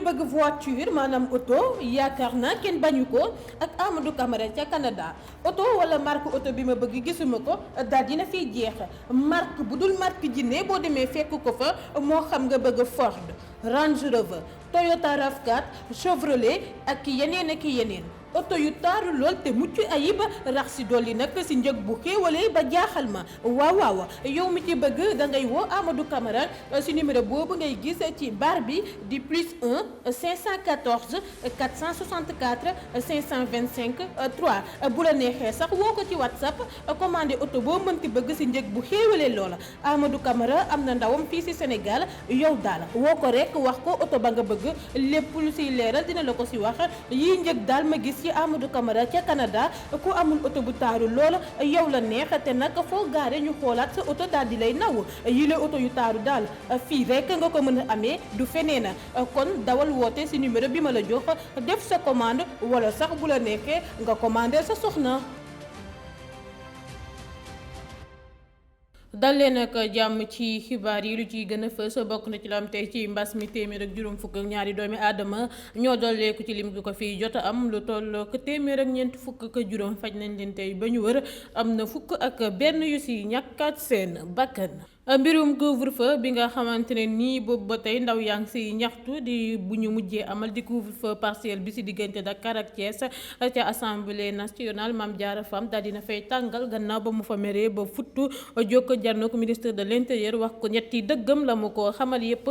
bëgg voiture maanaam oto yaakaar naa kenn bañu ko ak Amadou Camara ca Canada oto wala marque oto bi ma bëgg gisuma ko daal dina fiy jeex marque bu dul marque jinne boo demee fekk ko fa moo xam nga bëgg Ford Range Rover Toyota RAV4 Chevrolet ak yeneen oto yu taaru lool te mucc ayib rax si dolli nag si njëg bu xéewalee ba jaaxal ma waaw yow mi ci bëgg da ngay woo Amadou Camara si numéro boobu ngay gis ci bar bi di +1 514 464 525 3 bu la neexee sax woo ko ci WhatsApp commandé oto boo mënti bëgg si njëg bu xéewalee loola Amadou Camara am na ndawam fii si Sénégal yow daal woo ko rek wax ko oto ba nga bëgg lépp lu siy leeral dina la ko si wax yii njëg daal ma gis ci Amadou Camara ca Canada ku amul oto bu taaru lool yow la neex te nag foo gaare ñu xoolaat sa oto daal di lay naw yile oto yu taaru daal fii rek nga ko mën a amee du feneen kon dawal woote ci numéro bi ma la jox def sa commande wala sax bu la neexee nga commandé sa soxna. dal leen ak jàmm ci xibaar yi lu ciy gën a fës bokk na ci lam tey ci mbas mi téeméer ak juróom fukk ak ñaari doomi aadama ñoo dolleeku ci lim gi ko fi jot am lu toll ko téeméer ak ñeent fukk ak juróom faj nañ leen tey ba ñu wër am na fukk ak benn yu si ñàkkaat seen bakkan. mbirum couvre-feu bi nga xamante ne nii boobu ba tey ndaw yaa ngi si ñaxtu di bu ñu mujjee amal di couvre-feu partiel bi si diggante Dakar ak Thiès ca assemblée nationale Mame Diarra Fam daal dina fay tàngal gannaaw ba mu fa meree ba futtu jokko jarno ko ministre de l'intérieur wax ko ñetti dëggam la mu ko xamal yépp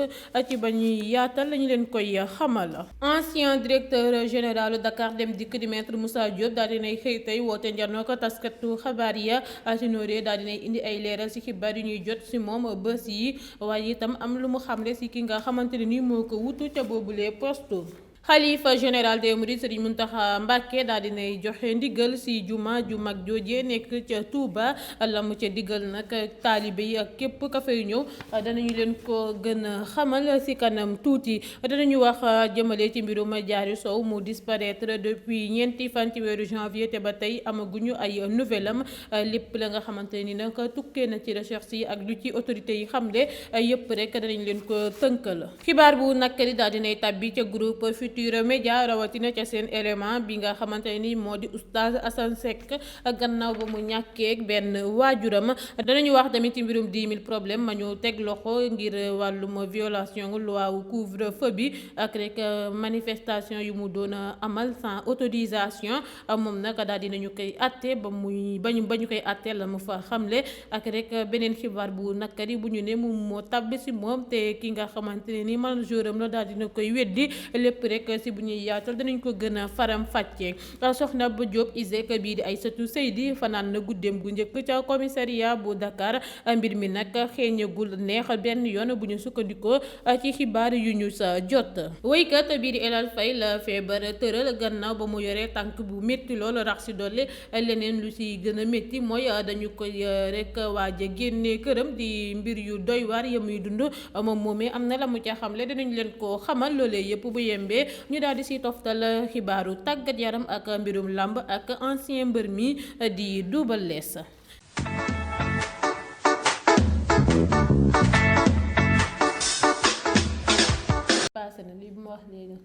ci ba ñuy yaatal lañu leen koy xamal. ancien directeur général Dakar Dem Dikk di maître Moussa Diop daal dinay xëy tey woote njarnoo ko taskatu xabaar ya Asinoré daal dinay indi ay leeral si xibaar yu ñuy jot si moom bés yi waaye itam am lu mu xamle ci ki nga xamante ne ni moo ko wutu ca boobulee poste. xalifa général des mourides Serigne Mountakha Mbacké daal dinay joxe ndigal ci juma ju mag joojee nekk ca Touba la mu ca digal nag taalibe yi ak képp ka fay ñëw danañu leen ko gën a xamal ci kanam tuuti danañu wax jëmale ci mbirum Diary Sow mu disparaître depuis ñeenti fan ci weeru janvier te ba tey amaguñu ay nouvelle am lépp la nga xamante ni nag tukkee na ci recherche yi ak lu ci autorités yi xamle yépp rek danañ leen ko tënkal. xibaar bu nakari daal dinay tàbbi ca groupe Futurs Médias rawatina ca seen élément bi nga xamante ni moo di oustaz Assane Seck gannaaw ba mu ñàkkee benn waajuram danañu wax tamit ci mbirum 10 000 problème ma ñu teg loxo ngir wàllum violation loi wu couvre-feu bi ak rek manifestation yu mu doon amal sans autorisation moom nag daal dinañu koy atte ba ñu koy atte la mu fa xamle ak rek beneen xibaar bu nakari bu ñu ne moom moo tabbi si moom te ki nga xamante ne ni manager am la daal dina koy weddi lépp rek si bu ñuy yaatal danañ ko gën a faram fàccee soxna ba Diop ISEC bii di Aïssatou Seydi fanaan na guddeem gu njëkk ca commissariat bu Dakar mbir mi nag xeeñagul neex benn yoon bu ñu sukkandikoo ci xibaar yu ñu sa jot. woykat bii di El Hadj Faye la feebar tëral gannaaw ba mu yoree tànk bu métti lool rax si dolli leneen lu si gën a métti mooy dañu koy rek waaj a génne këram di mbir yu doy waar ya muy dund moom moomee am na la mu ca xamle dinañ leen ko xamal loolee yëpp bu yembee ñu daal di si toftal xibaaru tàggat yaram ak mbirum làmb ak ancien mbër mi di Double Less. paase na li mu wax léegi.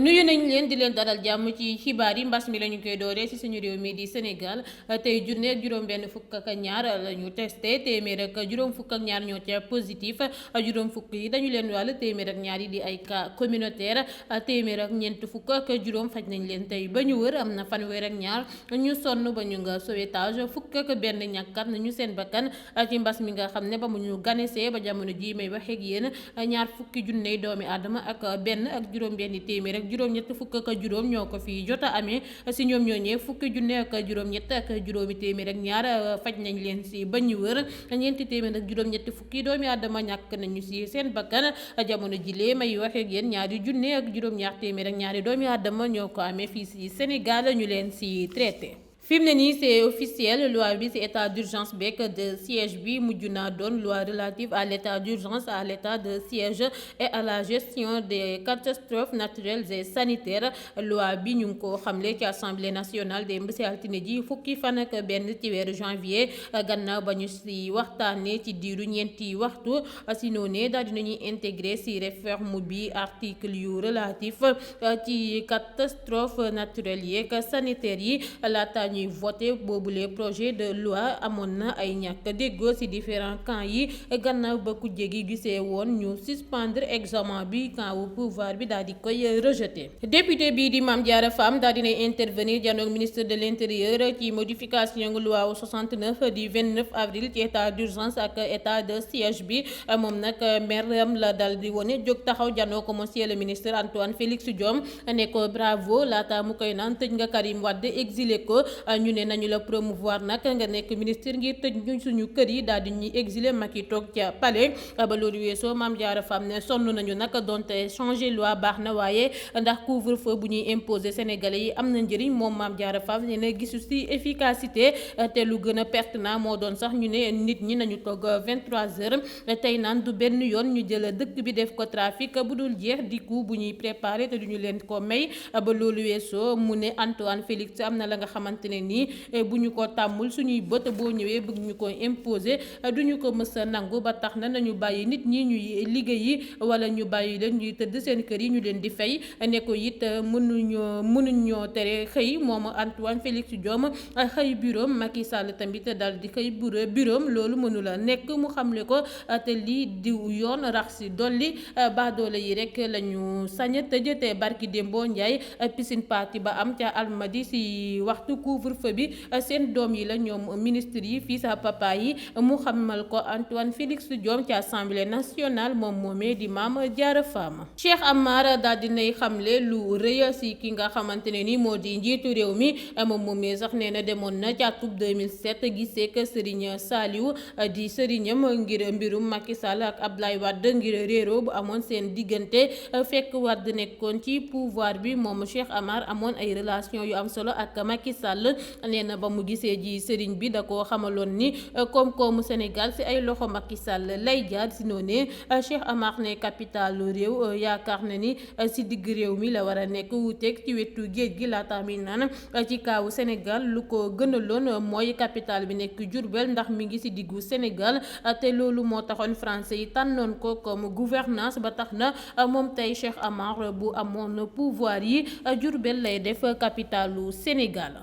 nuyu nañ leen di leen dalal jàmm ci xibaar yi mbas mi la ñu koy dooree ci suñu réew mi di Sénégal tey junne ak juróom benn fukk ak ñaar la ñu testé téeméer ak juróom fukk ak ñaar ñoo ca positif juróom fukk yi dañu leen wàll téeméer ak ñaar yi di ay cas communautaire téeméer ak ñeent fukk ak juróom faj nañ leen tey ba ñu wër am na fanweer ak ñaar ñu sonn ba ñu nga sauvetage fukk ak benn ñàkkat nañu seen bakkan ci mbas mi nga xam ne ba mu ñu ganesee ba jamono ji may waxee ak yéen ñaar fukki junney doomi aadama ak benn ak juróom benn téeméer ak juróom-ñett fukk ak juróom ñoo ko fi jot a amee si ñoom ñooñee fukki junne ak juróom-ñett ak juróomi téeméer ak ñaar faj nañ leen si ba ñu wër ñeenti téeméer ak juróom-ñetti fukki doomi aadama ñàkk nañu si seen bakkan jamono jilee may waxee ak yéen ñaari junne ak juróom-ñaar téeméer ak ñaari doomi aadama ñoo ko amee fii si Sénégal ñu leen si traité. fi mu ne nii c'est officiel loi bi ci état d'urgence beeg de siège bi mujj naa doon loi relative à l'état d'urgence à l'état de siège et à la gestion des catastrophes naturelles et sanitaires loi bi ñu ngi ko xamle ci assemblée nationale démb ci altine ji fukki fan ak benn ci weeru janvier gannaaw ba ñu ci waxtaanee ci diiru ñeenti waxtu ci noonee daal dinañuy intégré ci réforme bi article yu relatif ci catastrophe naturelles yeeg sanitaires yi laata ñuy voté boobule projet de loi amoon na ay ñàkk déggoo ci différents camps yi gannaaw ba kujje gi gisee woon ñu suspendre examen bi camp wu pouvoir bi daal di koy rejeté. député bii di Mame Diarra Fam daal dinay intervenir janoog ministre de l'intérieur ci modification loi wu 69 du 29 avril ci état d'urgence ak état de siège bi moom nag meram la dal di wone jóg taxaw janoo ko monsieur le ministre Antoine Félix Diome ne ko bravo laata mu koy naan tëj nga Karim Wade exilé ko ñu ne nañu la promouvoir nag nga nekk ministre ngir tëj ñu suñu kër yi daal di ñuy exilé Macky toog ca palais ba loolu weesoo Mame Diarra Fam ne sonn nañu nag donte changer loi baax na waaye ndax couvre-feu bu ñuy imposer sénégalais yi am na njëriñ moom Mame Diarra Fam ne na gisu ci efficacité te lu gën a pertinent moo doon sax ñu ne nit ñi nañu toog 23h tey naan du benn yoon ñu jël dëkk bi def ko trafic bu dul jeex di coup bu ñuy préparer te duñu leen ko may ba loolu weesoo mu ne Antoine Félix am na la nga xamante ne nii bu ñu ko tàmmul suñuy bët boo ñëwee bëgg ñu ko imposer duñu ko mës a nangu ba tax na nañu bàyyi nit ñi ñuy liggéeyi wala ñu bàyyi leen ñuy tëdd seen kër yi ñu leen di fay ne ko it mënuñoo tere xëy moom Antoine Félix Diome xëy bureau Macky Sall tamit dal di xëy bureau loolu mënula nekk mu xamle ko te lii diw yoon rax si dolli baadoole yi rek lañu sañ tëj te barki Dembo Ndiaye piscine party ba am ca Almadi si waxtu couvre-feu bi seen doom yi la ñoom ministre yi fii sa papa yi mu xamal ko Antoine Félix Diome ci assemblée nationale moom moomee di Mame Diarra Fam. Cheikh Amar daal dinay xamle lu rëy si ki nga xamante ne ni moo di njiitu réew mi moom moomee sax nee na demoon na ci atub 2007 gisee que Serigne Saliou di sëriñam ngir mbirum Macky Sall ak Abdoulaye Wade ngir réeroo bu amoon seen diggante fekk Wade nekkoon ci pouvoir bi moom Cheikh Amar amoon ay relation yu am solo ak Macky Sall nee na ba mu gisee ji sëriñ bi da koo xamaloon ni koom-koomu Sénégal ci ay loxo Macky Sall lay jaar si noonee Cheikh Amar ne capitalu réew yaakaar na ni ci digg réew mi la war a nekk wuuteeg ci wetu géej gi laata mi naan ci kaawu Sénégal lu ko gënaloon mooy capital bi nekk Diourbel ndax mi ngi ci diggu Sénégal te loolu moo taxoon français yi tànnoon ko comme gouvernance ba tax na moom tey Cheikh Amar bu amoon pouvoir yi Diourbel lay def capitalu Sénégal.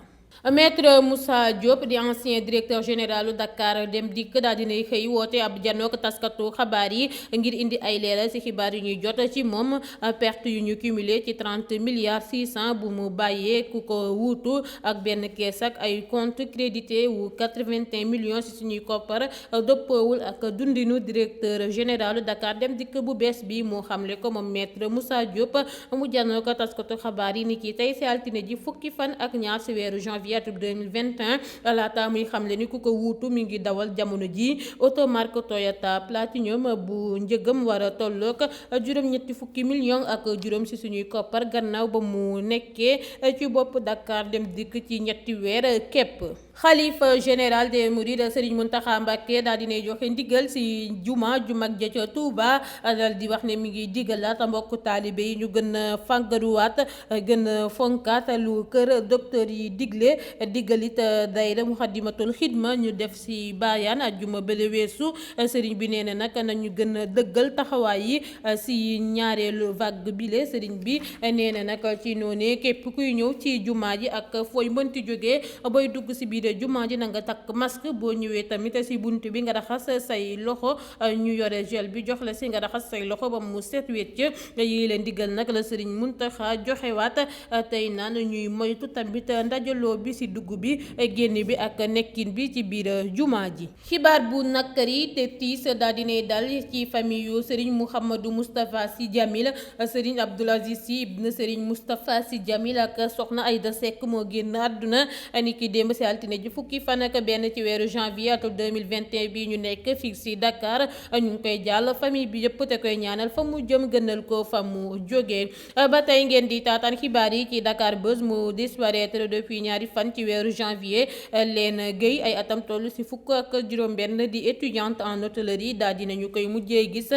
Maître Moussa Diop di ancien directeur général Dakar Dem Dikk daal dinay xëy woote ab janook taskatu xabaar yi ngir indi ay leeral ci xibaar yu ñuy jot ci moom perte yu ñu cumulé ci 30 milliards 600 bu mu bàyyee ku ko wuutu ak benn kees ak ay compte crédité wu 81 millions ci suñuy koppar dëppoowul ak dundinu directeur général Dakar Dem Dikk bu bees bi moo xamle ko moom Maître Moussa Diop mu janook taskatu xabaar yi ni ki tey ci altine ji fukki fan ak ñaar ci weeru janvier 2021 laata muy xamle ni ku ko wuutu mi ngi dawal jamono ji auto marque Toyota Platinum bu njëgam war a tolloog juróom-ñetti fukki millions ak juróom ci suñuy koppar gannaaw ba mu nekkee ci bopp Dakar Dem Dikk ci ñetti weer képp. xalifa général des Mourides Serigne Mountakha Mbacké daal dinay joxe ndigal ci ju mag ja ca Touba daal di wax ne mi ngi digalaat mbokku taalibe yi ñu gën a fàggaruwaat gën a fonkaat lu kër docteur yi digle diggalit daayira Muxaddamatul Xidma ñu def ci baayaan ajjuma bële weesu Serigne bi nee na nag nañu gën a dëggal taxawaay yi ci ñaareelu vague bile Serigne bi nee na nag ci noonee képp kuy ñëw ci jumaa ji ak fooy mënti jógee booy dugg ci biir jumaa ji na nga takk masque boo ñëwee tamit ci bunt bi nga raxas say loxo ñu yore gel bi jox la ci nga raxas say loxo ba mu set wecc yi leen digal nag la Serigne Mountakha joxewaat tey naan ñuy moytu tamit ndajaloo bi ci dugg bi génn bi ak nekkin bi ci biir jumaa ji. xibaar bu nakari te tiis daal dinay dal ci famille yu Serigne Mouhamadou Moustapha Sy Djamil Serigne Abdoul Aziz Sy ibn Serigne Moustapha Sy Djamil ak soxna Aïda Seck moo génn àdduna niki démb ci altine ji fukki fan ak benn ci weeru janvier atum 2021 bi ñu nekk fii ci Dakar ñu ngi koy jàll famille bi yëpp te koy ñaanal fa mu jëm gënal ko fa mu jógee ba tey ngeen di taataan xibaar yi ci Dakar Buzz mu disparaître depuis ñaari ñaari fan ci weeru janvier Lene Gueye ay atam toll ci fukk ak juróom-benn di étudiante en hôtellerie daal dinañu koy mujjee gis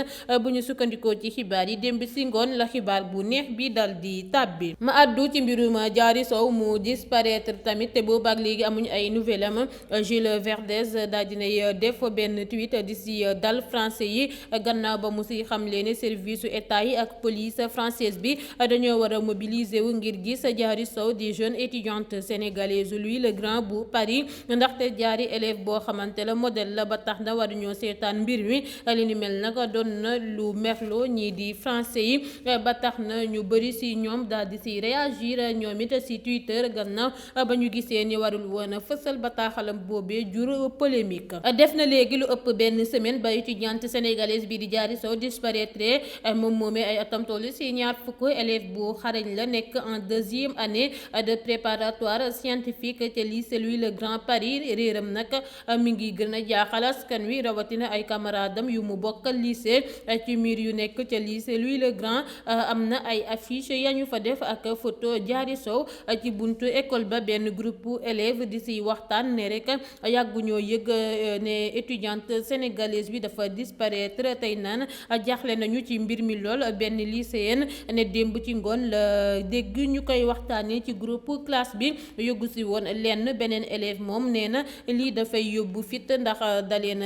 bu ñu sukkandikoo ci xibaar yi démb ci ngoon la xibaar bu neex bi dal di tàbbi. ma àddu ci mbirum Diary Sow mu disparaître tamit te boobaak léegi amuñu ay nouvelle am Jules Verdez daal dinay def benn tweet di ci dal français yi gannaaw ba mu ci xamle ne service état yi ak police française bi dañoo war a mobiliser wu ngir gis Diary Sow di jeune étudiante sénégalaise Louis le Grand bu Paris ndaxte Diary élève boo xamante la modèle la ba tax na waruñoo seetaan mbir mi li ni mel nag doon na lu merloo ñii di français yi ba tax na ñu bëri ci ñoom daal di ci réagir ñoom it ci Twitter gannaaw ba ñu gisee ni warul woon a fësal bataaxalam boobee jur polémique. def na léegi lu ëpp benn semaine ba étudiante sénégalaise bi di Diary Sow disparaître moom moomee ay atam toll ci ñaar fukk élève bu xarañ la nekk en deuxième année de préparatoire scientifique te lycée Louis le Grand Paris réeram nag mi ngi gën a jaaxal askan wi rawatina ay camaradam yu mu bokkal lycée ci mur yu nekk ca lycée Louis le Grand am na ay affiche yañu fa def ak photo Diary Sow ci buntu école ba benn groupe élève di ci waxtaan ne rek yàgguñoo yëg ne étudiante sénégalaise bi dafa disparaître tey naan jaaxle nañu ci mbir mi lool benn lycéenne ne démb ci ngoon la dégg ñu koy waxtaanee ci groupe classe bi yóbbu ci woon lenn beneen élève moom nee na lii dafay yóbbu fit ndax daleen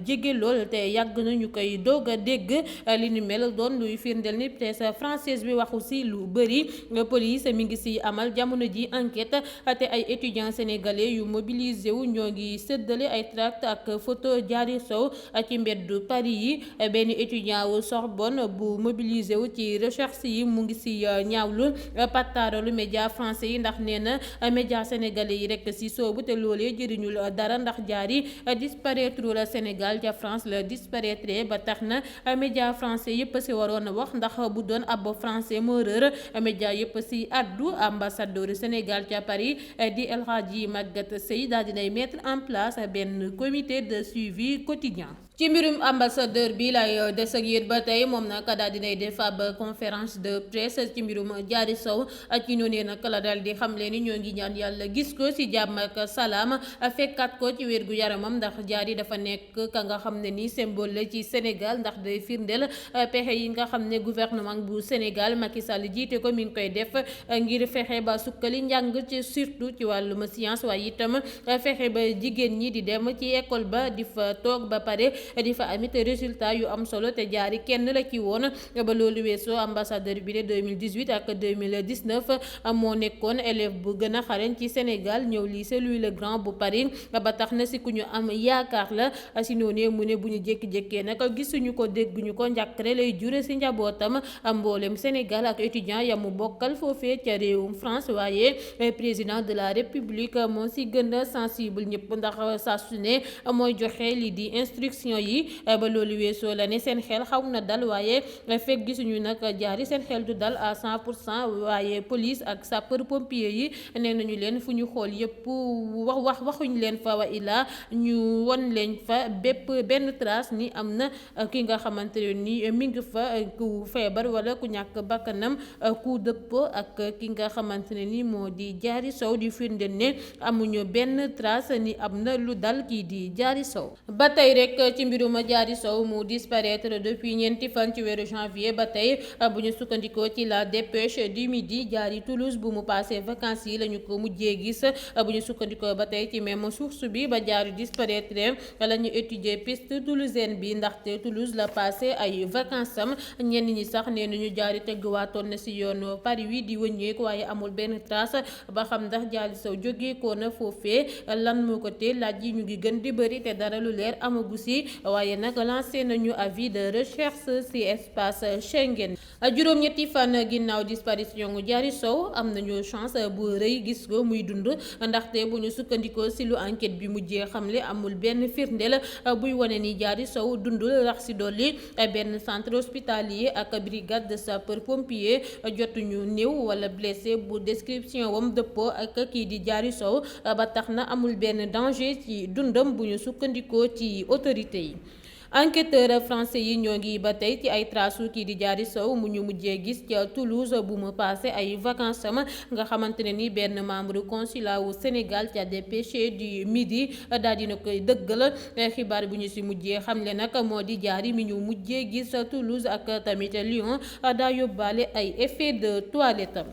jege lool te yàgg na ñu koy doog a dégg li ni mel doon luy firndeel ni presse française bi waxu ci lu bëri police mi ngi ci amal jamono ji enquête te ay étudiants sénégalais yu mobilisé wu ñoo ngi séddale ay tract ak photo Diary Sow ci mbeddu Paris yi benn étudiant wu Sorbonne bu mobilisé wu ci recherche yi mu ngi ci ñaawlu pataaralu média français yi ndax nee na média sénégalais yi rek ci soobu te loolee jëriñul dara ndax Diary disparaître la Sénégal ca France la disparaître ba tax na média français yëpp ci waroon a wax ndax bu doon ab français moo réer média yëpp ci addu ambassadeur Sénégal ca Paris di El Hadji Maguette Seye daal dinay mettre en place benn comité de suivi quotidien. ci mbirum ambassadeur bi lay des ak yéen ba tey moom nag daal dinay def ab conférence de presse ci mbirum Diary Sow ci noonu nag la daal di xamle ni ñoo ngi ñaan yàlla gis ko ci jàmm ak salaam fekkaat ko ci wér gu yaramam ndax Diary dafa nekk ka nga xam ne ni symbole la ci Sénégal ndax day firndeel pexe yi nga xam ne gouvernement bu Sénégal Macky Sall jiite ko mi ngi koy def ngir fexe ba sukkali njàng ci surtout ci wàllum science waaye itam fexe ba jigéen ñi di dem ci école ba di fa toog ba pare di fa amit résultat yu am solo te Diary kenn la ci woon ba loolu weesoo ambassadeur bi de 2018 ak 2019 moo nekkoon élève bu gën a xarañ ci Sénégal ñëw lycée Louis le Grand bu Paris ba tax na si ku ñu am yaakaar la si noonu mu ne bu ñu jékki-jékkee nag gisuñu ko dégguñu ko njàkkare lay jure si njabootam mboolem Sénégal ak étudiant ya mu bokkal foofee ca réewum France waaye président de la République moo si gën a sensible ñëpp ndax saa su ne mooy joxe lii di instruction yi ba loolu weesoo la ne seen xel xaw na dal waaye fekk gisuñu nag Diary seen xel du dal à 100% waaye police ak sapeur pompier yi nee nañu leen fu ñu xool yëpp waxuñ leen fa wa ilaa ñu won leen fa benn trace ni am na ki nga xamante ne ni mi ngi fa ku feebar wala ku ñàkk bakkanam ku dëpp ak ki nga xamante ne ni moo di Diary Sow di firnde ne amuñu benn trace ni am na lu dal kii di Diary Sow ba tey rek ci mbirum Diary Sow mu disparaître depuis ñeenti fan ci weeru janvier ba tey bu ñu sukkandikoo ci la dépêche du midi Diary Toulouse bu mu passé vacances yi lañu ko mujjee gis bu ñu sukkandikoo ba tey ci même source bi ba Diary disparaître la ñu étudier piste toulousaine bi ndaxte Toulouse la passé ay vacances am ñenn ñi sax nee nañu Diary teggwaatoon na si yoon Paris wi di wëññeeku waaye amul benn trace ba xam ndax Diary Sow jógee ko na foofee lan moo ko tee laaj yi ñu ngi gën di bëri te dara lu leer amagu si waaye nag lancé nañu avis de recherche ci espace Schengen juróom-ñetti fan ginnaaw disparition Diary Sow am nañu chance bu rëy gis ko muy dund ndaxte bu ñu sukkandikoo ci lu enquête bi mujjee xamle amul benn firndeel buy wane ni Diary Sow dundul rax ci dolli benn centre hospitalier ak brigade de sapeur pompier jotuñu néew wala blessé bu description wam dëppoo ak kii di Diary Sow ba tax na amul benn danger ci dundam bu ñu sukkandikoo ci autorité yi enquêteur français yi ñoo ngi ba tey ci ay trasu kii di Diary Sow mu ñu mujjee gis ca Toulouse bu mu passé ay vacances am nga xamante ne ni benn membre consulat wu Sénégal ca Dépêche du Midi daal dina koy dëggal. xibaar bu ñu si mujjee xamle nag moo di Diary mi ñu mujjee gis Toulouse ak tamit Lyon daa yóbbaale ay effet de toilette am.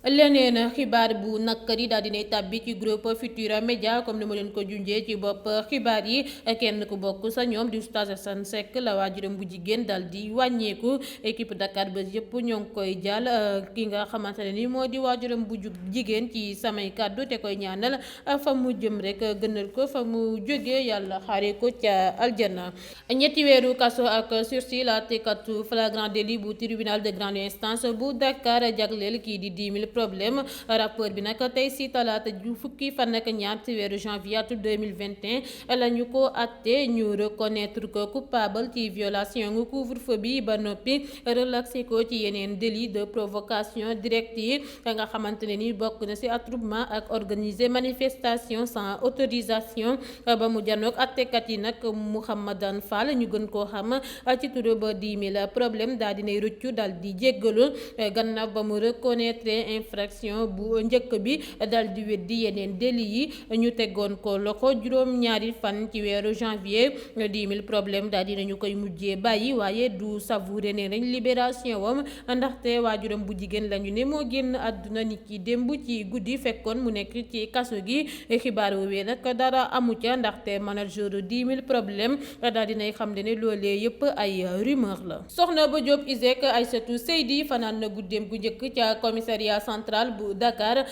leneen xibaar bu nakkari daal dinay tàbbi ci groupe Futurs Médias comme ni ma leen ko junjee ci bopp xibaar yi kenn ku bokk sa ñoom di Oustaz Assane Seck la waajuram bu jigéen daal di wàññeeku équipe Dakar Buzz yëpp ñoo ngi koy jàll ki nga xamante ne ni moo di waajuram bu jigéen ci samay kàddu te koy ñaanal fa mu jëm rek gënal ko fa mu jógee yàlla xaare ko ca aljana. ñetti weeru kaso ak sursis la tekatu flagrant délit bu tribunal de grande instance bu Dakar jagleel kii di 10 000 problème rapport bi nag tey si talaata ju fukki fan ak ñaar ci weeru janvier 2021 la ñu ko àtte ñu reconnaître ko coupable ci violation couvre-feu bi ba noppi relaxé ko ci yeneen délit de provocation directe yi nga xamante ne ni bokk na si attroupement ak organiser manifestation sans autorisation ba mu janook àttekat yi nag Mouhamadane Fall ñu gën koo xam ci turu ba 10 000 problème daal dinay rëccu daal di jéggalu gannaaw ba mu reconnaître infraction bu njëkk bi dal di weddi yeneen délit yi ñu tegoon ko loxo juróom-ñaari fan ci weeru janvier 10 000 problème daal dinañu koy mujjee bàyyi waaye du savouré ne nañ libération wam ndaxte waajuram bu jigéen lañu ne moo génn àdduna nit ki démb ci guddi fekkoon mu nekk ci kaso gi xibaar woowee nag dara amu ca ndaxte manager 10 000 problème daal dinay xam ne loolee yëpp ay rumeur la. soxna ba Diop Iseg Aïssatou Seydi fanaan na guddeem gu njëkk ca commissariat central bu Dakar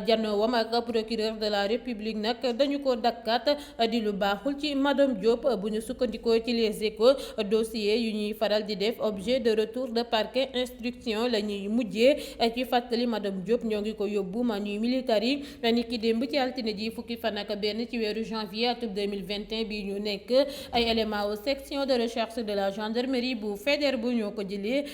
janoowam ak procureur de la République nag dañu ko dakkat di lu baaxul ci madame Diop bu ñu sukkandikoo ci les Échos dossier yu ñuy faral di def objet de retour de parquet instruction la ñuy mujjee ci fàttali madame Diop ñoo ngi ko yóbbu manu militari ni ki démb ci altine ji fukki fan ak benn ci weeru janvier atum 2021 bi ñu nekk ay éléments aux section de recherche de la gendarmerie bu Faidherbe bu ñoo ko jëlee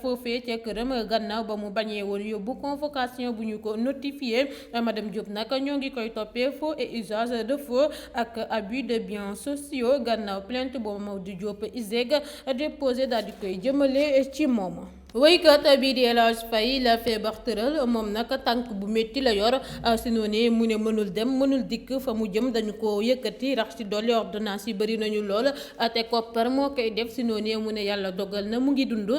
foofee ca këram gannaaw ba mu bañee woon yóbbu convocation bu ñu ko notifié madame Diop nag ñoo ngi koy toppee faux et usage de faux ak abus de biens sociaux gannaaw plainte boobu Maodo Diop Iseg déposé daal di koy jëmale ci moom. waykat bii di El Hadj Faye la feebar tëral moom nag tànk bu métti la yor si noonu mu ne mënul dem mënul dikk fa mu jëm dañu ko yëkkati rax ci dolli ordonnance yi bëri nañu lool te koppar moo koy def si noonu mu ne yàlla dogal na mu ngi dund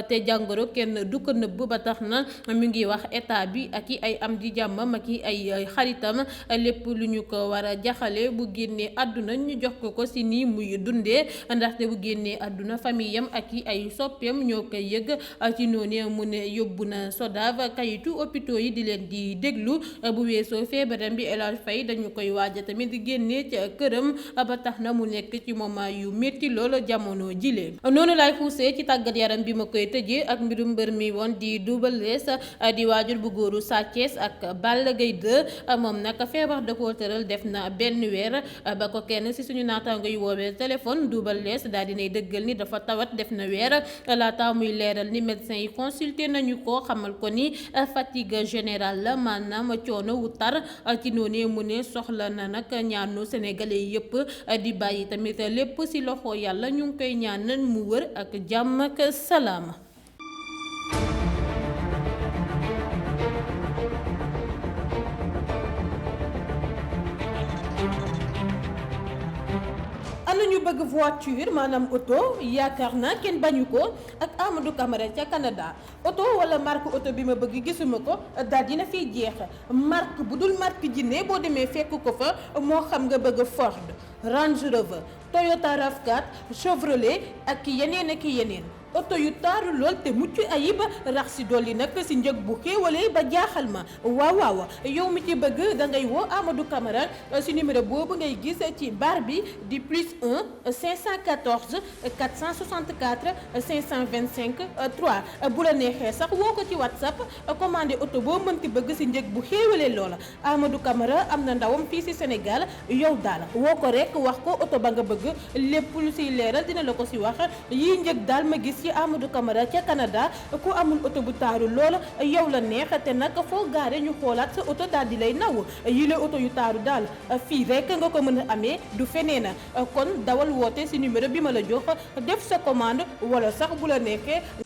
te jàngoro kenn du ko nëbb ba tax na mu ngi wax état bi ak i ay am di jàmmam ak i ay xaritam lépp lu ñu ko war a jaxale bu génnee àdduna ñu jox ko si nii muy dundee ndaxte bu génnee àdduna famille am ak i ay soppeem ñoo koy yëg. ci noonu mu ne yóbbu na SODAV kayitu hôpitaux yi di leen di déglu bu weesoo feebaram bi El Hadj Faye dañu koy waaja tamit di génnee ca këram ba tax na mu nekk ci moment yu métti lool jamono jile. noonu laay xuusee ci tàggat yaram bi ma koy tëjee ak mbirum mbër mi woon di Double Less di waajur bu góoru Sa Thiès ak Balla Gaye 2 moom nag feebar da koo tëral def na benn weer ba ko kenn si suñu naataango yu woowee téléphone Double Less daal dinay dëggal ni dafa tawat def na weer laata muy leeral ni médecin yi consulté nañu ko xamal ko ni fatigue générale la maanaam coono wu tar ci noonu mu ne soxla na nag ñaanu sénégalais yëpp di bàyyi tamit lépp ci loxo yàlla ñu ngi koy ñaan mu wër ak jàmm ak salaam. am na ñu bëgg voiture maanaam oto yaakaar naa kenn bañu ko ak Amadou Camara ca Canada oto wala marque oto bi ma bëgg gisuma ko daal dina fiy jeex marque bu dul marque jinne boo demee fekk ko fa moo xam nga bëgg Ford Range Rover Toyota RAV4 Chevrolet ak yeneen oto yu taaru lool te mucc ayib rax si dolli nag si njëg bu xéewalee ba jaaxal ma waaw yow mi ci bëgg da ngay woo Amadou Camara si numéro boobu ngay gis ci bar bi di +1 514 464 525 3 bu la neexee sax woo ko ci WhatsApp commandé oto boo mënti bëgg si njëg bu xéewalee loola Amadou Camara am na ndawam fii si Sénégal yow daal woo ko rek rek wax ko oto ba nga bëgg lépp lu siy leeral dina la ko si wax yii njëg daal ma gis ci Amadou Camara ca Canada ku amul oto bu taaru lool yow la neex te nag foo gaare ñu xoolaat sa oto daal di lay naw yile oto yu taaru daal fii rek nga ko mën a amee du feneen kon dawal woote si numéro bi ma la jox def sa commande wala sax bu la neexee